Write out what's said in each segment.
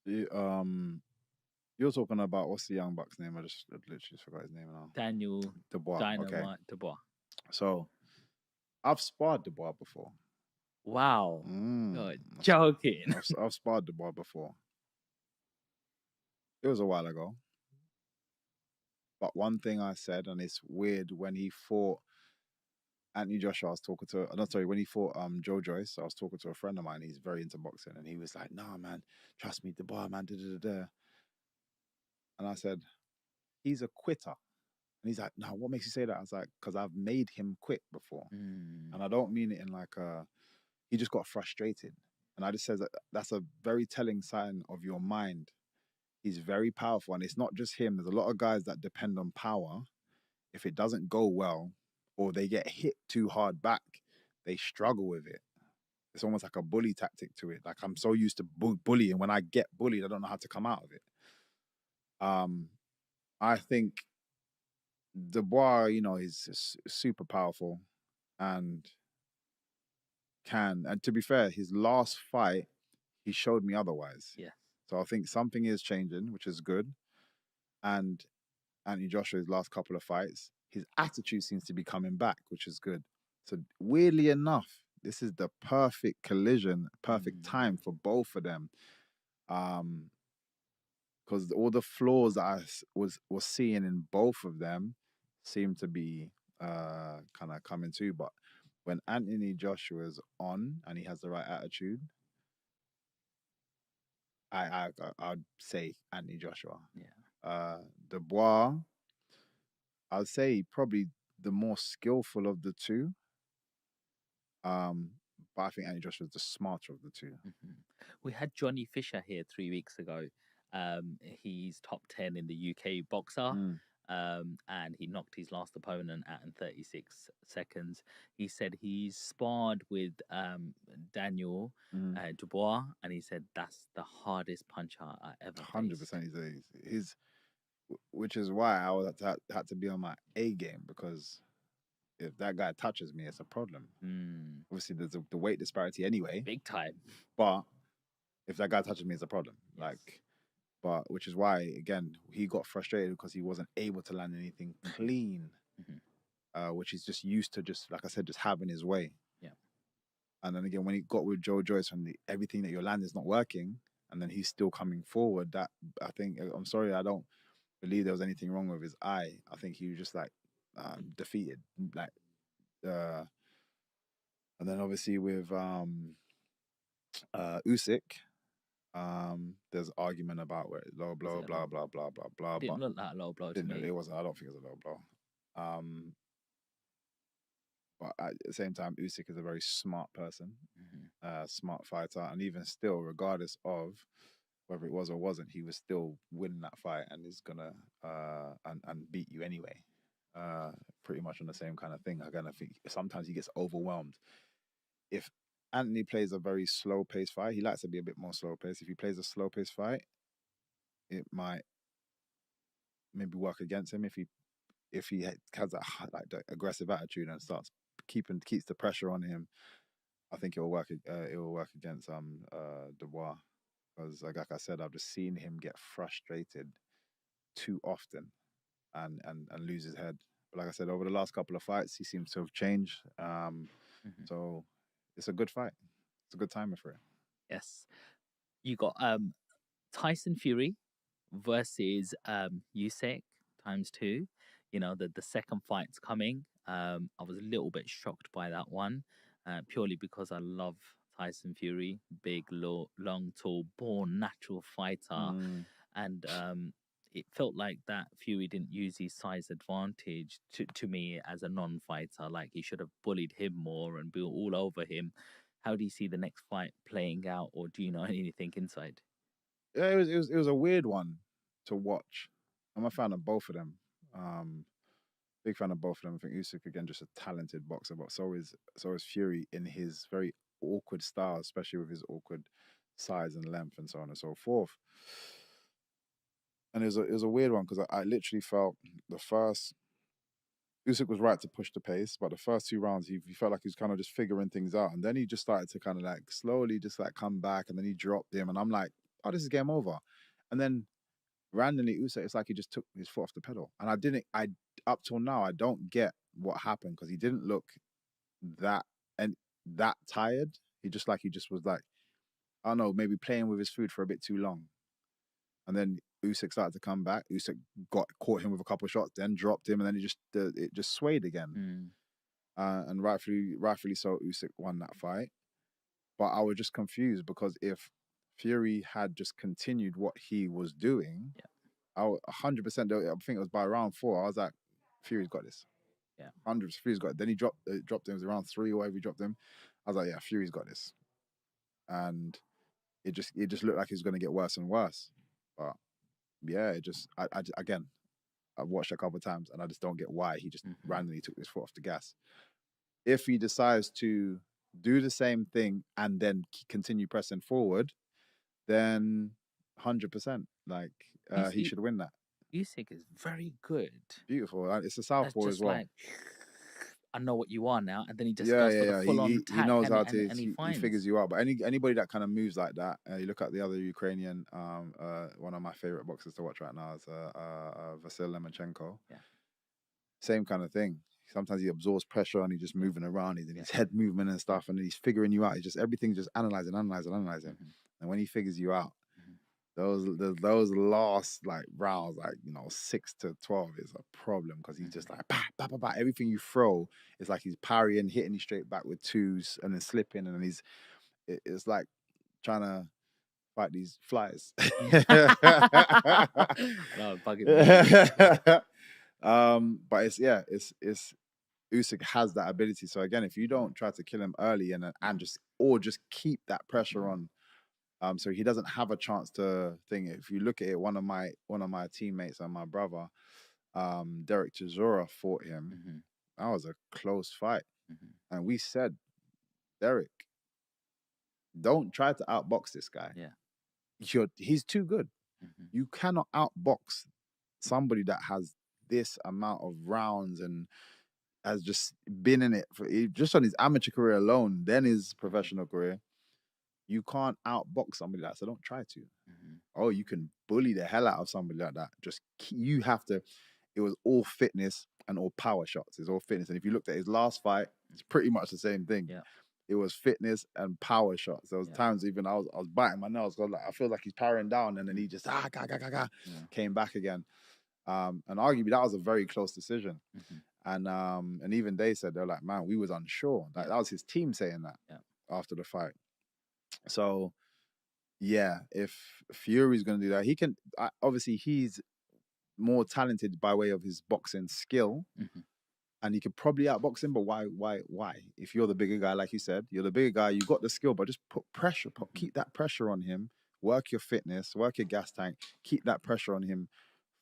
You, you're talking about what's the young buck's name? I literally just forgot his name now. Daniel Dubois. Okay, Dynamite Dubois. so I've sparred Dubois before. Wow. Mm, You're joking. I've sparred Dubois before. It was a while ago. But one thing I said, and it's weird, when he fought Anthony Joshua, I was talking to, no, sorry, when he fought Joe Joyce, I was talking to a friend of mine. He's very into boxing, and he was like, "Nah, man, trust me, Dubois, man, da da da da." And I said, "He's a quitter." And he's like, "No, what makes you say that?" I was like, "Because I've made him quit before." Mm, And I don't mean it in like he just got frustrated. And I just says that that's a very telling sign of your mind. He's very powerful. And it's not just him. There's a lot of guys that depend on power. If it doesn't go well or they get hit too hard back, they struggle with it. It's almost like a bully tactic to it. Like I'm so used to bullying. When I get bullied, I don't know how to come out of it. Um, I think Dubois, is super powerful and and to be fair, his last fight, he showed me otherwise. yeah. So I think something is changing, which is good. And Anthony Joshua's last couple of fights, his attitude seems to be coming back, which is good. So weirdly enough, this is the perfect collision, perfect time Mm, for both of them. Um, because all the flaws that was seeing in both of them seem to be kind of coming too. But when Anthony Joshua's on and he has the right attitude, I'd say Anthony Joshua. yeah. Dubois, I'd say probably the more skillful of the two. Um, but I think Anthony Joshua is the smarter of the 2. Hmm. We had Johnny Fisher here 3 weeks ago. He's top 10 in the UK boxer. Mm, And he knocked his last opponent out in 36 seconds. He said he's sparred with Daniel mm. Dubois, and he said that's the hardest puncher I ever faced. 100% which is why I was had to be on my A game because if that guy touches me, it's a problem. Mm, Obviously, there's the weight disparity anyway, big time. but if that guy touches me, it's a problem. Yes. But which is why again he got frustrated because he wasn't able to land anything Hmm. clean, Hmm. which he's just used to, just like I said, just having his way. Yeah. And then again, when he got with Joe Joyce, when everything that you're landing is not working, and then he's still coming forward, that I think, I'm sorry, I don't believe there was anything wrong with his eye. I think he was just like defeated, like. Uh, and then obviously with Usyk, there's argument about where low Was blow, it a blah low blah blow? blah blah blah. But Didn't look like a low blow to didn't me. it wasn't. I don't think it was a low blow. Um, but at the same time, Usyk is a very smart person, Hmm. smart fighter, and even still, regardless of whether it was or wasn't, he was still winning that fight and is gonna and beat you anyway. Uh, Pretty much on the same kind of thing. Again, I think sometimes he gets overwhelmed. If Anthony plays a very slow paced fight, he likes to be a bit more slow paced. If he plays a slow paced fight, it might maybe work against him if he has that like the aggressive attitude and starts keeps the pressure on him. I think it will work. It will work against Dubois because like I said, I've just seen him get frustrated too often and lose his head. But like I said, over the last couple of fights, he seems to have changed. Hmm. So it's a good fight. It's a good timer for it. Yes. You got Tyson Fury versus Usyk times two. You know, the second fight's coming. I was a little bit shocked by that one, purely because I love Tyson Fury, big, long, tall, born natural fighter, Mm. and it felt like that Fury didn't use his size advantage to me as a non-fighter. Like he should have bullied him more and be all over him. How do you see the next fight playing out, or do you know anything inside? Yeah, it was a weird one to watch. I'm a fan of both of them. Um, Big fan of both of them. I think Usyk again just a talented boxer, but so is Fury in his very awkward style, especially with his awkward size and length and so on and so forth. And it was a weird one because I literally felt the first Usyk was right to push the pace, but the first 2 rounds he felt like he was kind of just figuring things out, and then he just started to kind of like slowly just like come back, and then he dropped him, and I'm like, oh, this is game over. And then randomly Usyk, it's like he just took his foot off the pedal. And I up till now, I don't get what happened because he didn't look that and that tired. He just was like, I don't know, maybe playing with his food for a bit too long. And then Usyk started to come back. Usyk caught him with a couple of shots, then dropped him, and then it just swayed again. And rightfully so, Usyk won that fight. But I was just confused because if Fury had just continued what he was doing, I 100%. I think it was by round 4. I was like, Fury's got this. 100%. Fury's got it. Then he dropped him. It was around 3 or whatever he dropped him. I was like, yeah, Fury's got this. And it just looked like it was going to get worse and worse. But yeah, again, I've watched a couple of times and I just don't get why he just randomly took his foot off the gas. If he decides to do the same thing and then continue pressing forward, then 100%, like he should win that. Usyk is very good. Beautiful. It's a southpaw as well. Like, I know what you are now, and then he just goes for the full-on attack. He knows how to. He figures you out. But anybody that kind of moves like that, you look at the other Ukrainian, one of my favorite boxers to watch right now is Vasyl Lomachenko. Yeah. Same kind of thing. Sometimes he absorbs pressure and he's just moving around, and his head movement and stuff, and he's figuring you out. He's just everything's just analyzing. And when he figures you out, those last like rounds, like 6 to 12, is a problem because he's just like bah, bah, bah, bah. Everything you throw is like he's parrying, hitting you straight back with twos, and then slipping, and it's like trying to fight these flies. No, bugging me. But it's Usyk has that ability. So again, if you don't try to kill him early and just keep that pressure on, so he doesn't have a chance to think. If you look at it, one of my teammates and my brother, Derek Chisora, fought him. That was a close fight, and we said, Derek, don't try to outbox this guy. He's too good. You cannot outbox somebody that has this amount of rounds and has just been in it for just on his amateur career alone, then his professional career. You can't outbox somebody like that, so don't try to. Oh, you can bully the hell out of somebody like that. You have to. It was all fitness and all power shots. It's all fitness. And if you looked at his last fight, it's pretty much the same thing. Yeah. It was fitness and power shots. There was times even I was biting my nails because I feel like he's powering down, and then he just came back again. And arguably that was a very close decision. And even they said, they're like, man, we was unsure. Like that was his team saying that after the fight. So yeah, if Fury's going to do that, he can. Obviously, he's more talented by way of his boxing skill, and he could probably outbox him. But why? If you're the bigger guy, like you said, you're the bigger guy. You got the skill, but just put pressure. Keep that pressure on him. Work your fitness. Work your gas tank. Keep that pressure on him.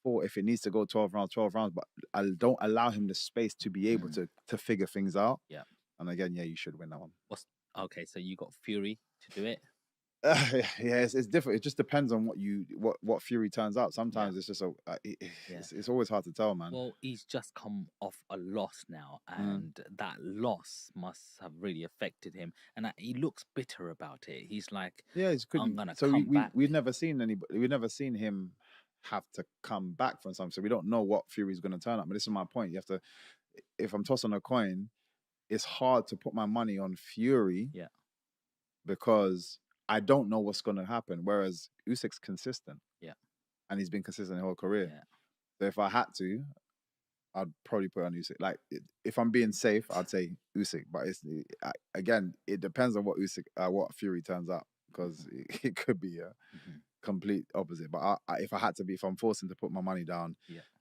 Or if it needs to go 12 rounds, but I don't allow him the space to be able to figure things out. Yeah. And again, you should win that one. Okay, so you got Fury to do it. It's different. It just depends on what Fury turns out. Sometimes it's just it's always hard to tell, man. Well, he's just come off a loss now, and that loss must have really affected him, and he looks bitter about it. He's like, I'm gonna come back. We've never seen anybody. We've never seen him have to come back from something, so we don't know what Fury's going to turn up. But this is my point. You have to. If I'm tossing a coin, it's hard to put my money on Fury. Yeah. Because I don't know what's going to happen. Whereas Usyk's consistent. Yeah. And he's been consistent the whole career. Yeah. So if I had to, I'd probably put on Usyk. Like, if I'm being safe, I'd say Usyk. But again, it depends on what what Fury turns out. Because it could be a complete opposite. But if I'm forcing to put my money down,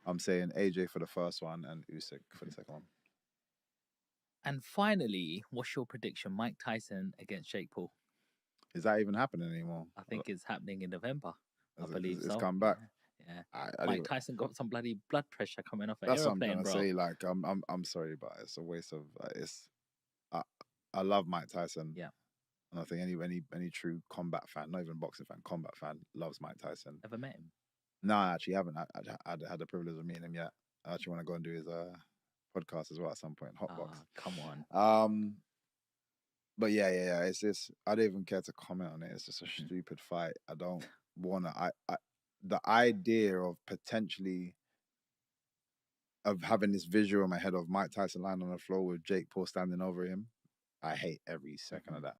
I'm saying AJ for the first one and Usyk for the second one. And finally, what's your prediction? Mike Tyson against Jake Paul. Is that even happening anymore? I think it's happening in November. I believe it's come back. Yeah. Mike Tyson got some bloody blood pressure coming off an That's aeroplane, what I'm bro. say. Like, I'm sorry, but it's a waste of. I love Mike Tyson. Yeah. And I think any true combat fan, not even boxing fan, combat fan, loves Mike Tyson. Ever met him? No, I actually haven't. I had the privilege of meeting him yet. I actually want to go and do his podcast as well at some point. Hotbox. Come on. But yeah. It's just I don't even care to comment on it. It's just a stupid fight. I don't wanna. The idea of potentially of having this visual in my head of Mike Tyson lying on the floor with Jake Paul standing over him, I hate every second of that.